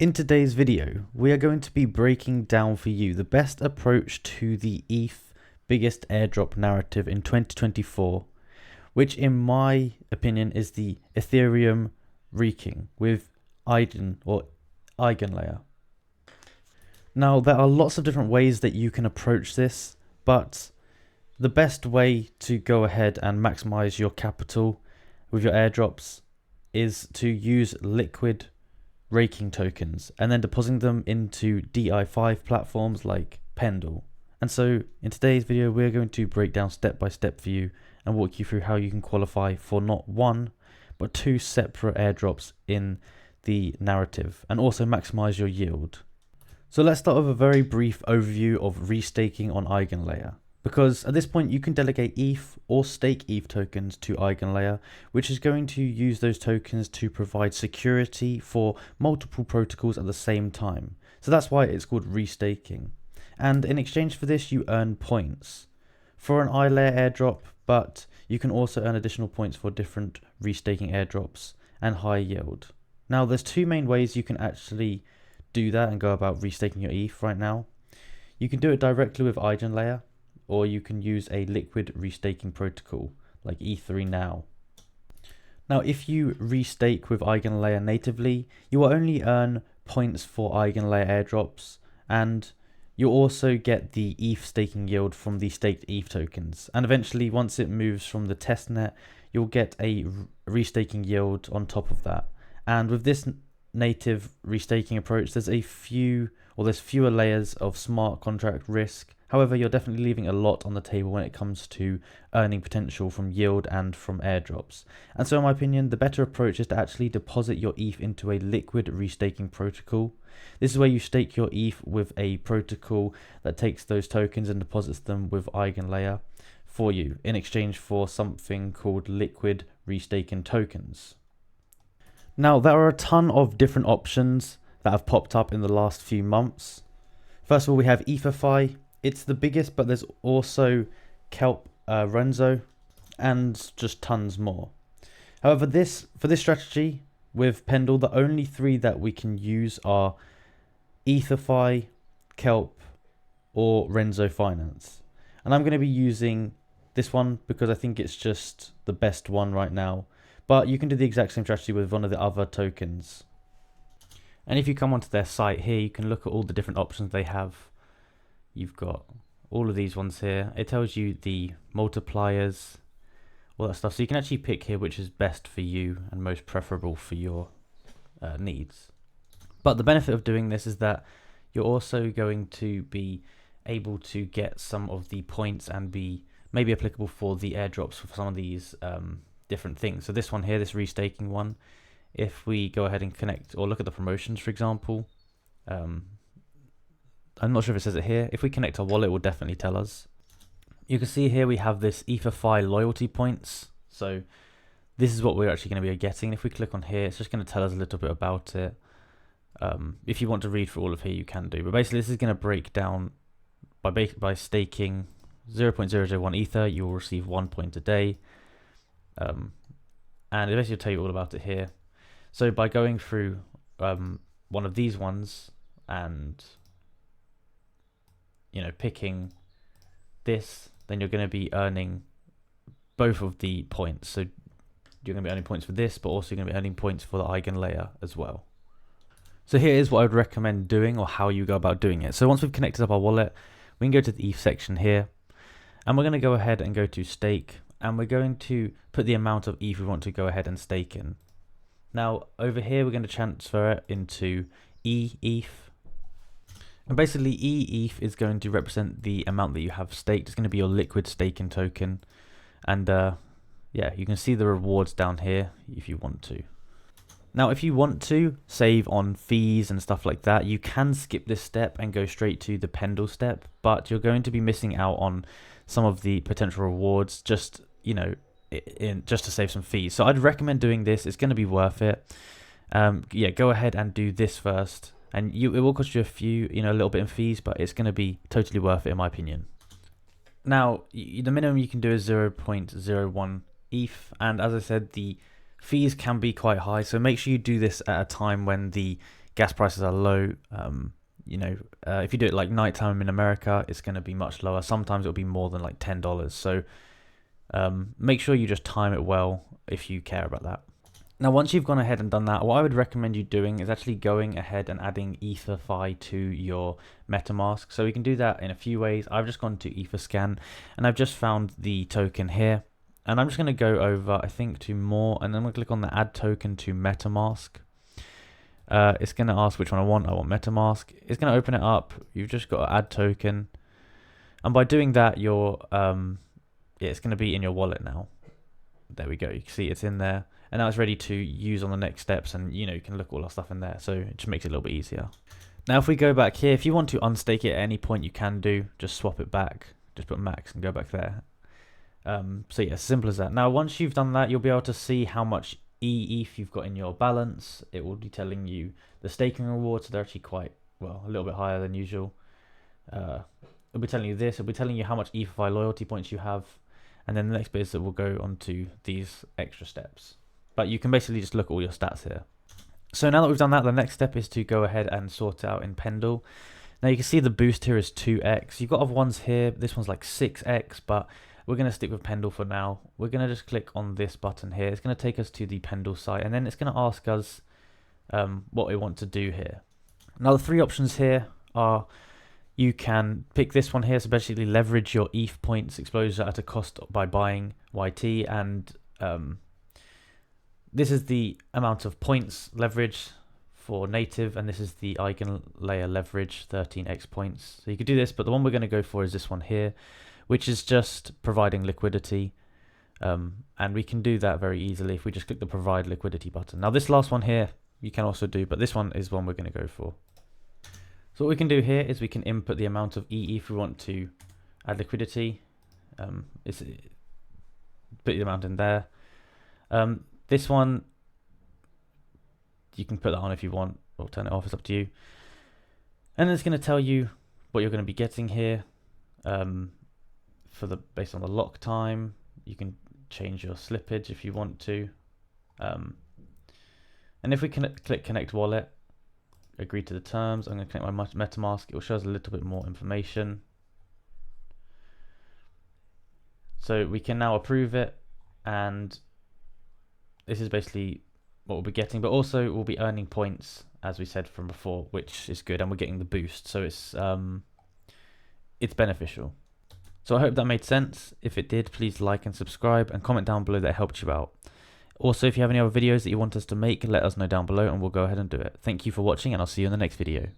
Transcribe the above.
In today's video, we are going to be breaking down for you the best approach to the ETH biggest airdrop narrative in 2024, which in my opinion is the Ethereum Reaking with Eigenlayer. Now, there are lots of different ways that you can approach this, but the best way to go ahead and maximize your capital with your airdrops is to use liquid raking tokens and then depositing them into DeFi platforms like Pendle. And so in today's video, we're going to break down step by step for you and walk you through how you can qualify for not one, but two separate airdrops in the narrative and also maximize your yield. So let's start with a very brief overview of restaking on Eigenlayer. Because at this point you can delegate ETH or stake ETH tokens to Eigenlayer, which is going to use those tokens to provide security for multiple protocols at the same time. So that's why it's called restaking. And in exchange for this, you earn points for an Eigenlayer airdrop, but you can also earn additional points for different restaking airdrops and high yield. Now, there's two main ways you can actually do that and go about restaking your ETH right now. You can do it directly with Eigenlayer, or you can use a liquid restaking protocol like E3 now. Now, if you restake with Eigenlayer natively, you will only earn points for Eigenlayer airdrops, and you'll also get the ETH staking yield from the staked ETH tokens. And eventually, once it moves from the testnet, you'll get a restaking yield on top of that. And with this native restaking approach, there's fewer layers of smart contract risk. However, you're definitely leaving a lot on the table when it comes to earning potential from yield and from airdrops. And so in my opinion, the better approach is to actually deposit your ETH into a liquid restaking protocol. This is where you stake your ETH with a protocol that takes those tokens and deposits them with Eigenlayer for you in exchange for something called liquid restaking tokens. Now, there are a ton of different options that have popped up in the last few months. First of all, we have EtherFi. It's the biggest, but there's also Kelp, Renzo, and just tons more. However, for this strategy with Pendle, the only three that we can use are EtherFi, Kelp, or Renzo Finance. And I'm going to be using this one because I think it's just the best one right now. But you can do the exact same strategy with one of the other tokens. And if you come onto their site here, you can look at all the different options they have. You've got all of these ones here. It tells you the multipliers, all that stuff. So you can actually pick here which is best for you and most preferable for your needs. But the benefit of doing this is that you're also going to be able to get some of the points and be maybe applicable for the airdrops for some of these different things. So this one here, this restaking one, if we go ahead and connect or look at the promotions, for example, I'm not sure if it says it here. If we connect our wallet, it will definitely tell us. You can see here we have this EtherFi loyalty points. So this is what we're actually going to be getting. If we click on here, it's just going to tell us a little bit about it. If you want to read through all of here, you can do. But basically, this is going to break down by staking 0.001 Ether, you will receive 1 point a day. And it basically will tell you all about it here. So by going through one of these ones and picking this, then you're going to be earning both of the points. So you're going to be earning points for this, but also you're going to be earning points for the Eigenlayer as well. So here is what I would recommend doing, or how you go about doing it. So once we've connected up our wallet, we can go to the ETH section here, and we're going to go ahead and go to stake, and we're going to put the amount of ETH we want to go ahead and stake in. Now over here, we're going to transfer it into ETH. And basically, ETH is going to represent the amount that you have staked. It's going to be your liquid staking token. And yeah, you can see the rewards down here if you want to. Now, if you want to save on fees and stuff like that, you can skip this step and go straight to the Pendle step. But you're going to be missing out on some of the potential rewards just, just to save some fees. So I'd recommend doing this. It's going to be worth it. Yeah, go ahead and do this first. And it will cost you a little bit in fees, but it's going to be totally worth it in my opinion. Now, the minimum you can do is 0.01 ETH, and as I said, the fees can be quite high, so make sure you do this at a time when the gas prices are low. If you do it like nighttime in America, it's going to be much lower. Sometimes it'll be more than like $10. So make sure you just time it well if you care about that. Now, once you've gone ahead and done that, what I would recommend you doing is actually going ahead and adding EtherFi to your MetaMask. So we can do that in a few ways. I've just gone to Etherscan and I've just found the token here. And I'm just going to go over, I think, to more, and then we'll click on the add token to MetaMask. It's going to ask which one I want. I want MetaMask. It's going to open it up. You've just got to add token. And by doing that, it's going to be in your wallet now. There we go. You can see it's in there. And now it's ready to use on the next steps, and you can look all our stuff in there, so it just makes it a little bit easier. Now if we go back here, if you want to unstake it at any point, you can do, just swap it back, just put max and go back there. So yeah, simple as that. Now once you've done that, you'll be able to see how much ETH you've got in your balance. It will be telling you the staking rewards, so they're actually quite, well, a little bit higher than usual. It'll be telling you this, it'll be telling you how much ETHFi loyalty points you have, and then the next bit is that we'll go on to these extra steps. But you can basically just look at all your stats here. So now that we've done that, the next step is to go ahead and sort it out in Pendle. Now you can see the boost here is 2x. You've got other ones here. This one's like 6x, but we're going to stick with Pendle for now. We're going to just click on this button here. It's going to take us to the Pendle site, and then it's going to ask us what we want to do here. Now the three options here are, you can pick this one here, so basically leverage your ETH points exposure at a cost by buying YT, and this is the amount of points leverage for native, and this is the Eigenlayer leverage, 13x points. So you could do this, but the one we're going to go for is this one here, which is just providing liquidity. And we can do that very easily if we just click the provide liquidity button. Now this last one here, you can also do, but this one is one we're going to go for. So what we can do here is we can input the amount of ETH we want to add liquidity. Put the amount in there. This one, you can put that on if you want, or turn it off, it's up to you. And it's going to tell you what you're going to be getting here. Based on the lock time, you can change your slippage if you want to. And if we can click connect wallet, agree to the terms, I'm going to connect my MetaMask. It will show us a little bit more information. So we can now approve it, and this is basically what we'll be getting, but also we'll be earning points, as we said from before, which is good, and we're getting the boost, so it's beneficial. So I hope that made sense. If it did, please like and subscribe, and comment down below that helped you out. Also, if you have any other videos that you want us to make, let us know down below and we'll go ahead and do it. Thank you for watching, and I'll see you in the next video.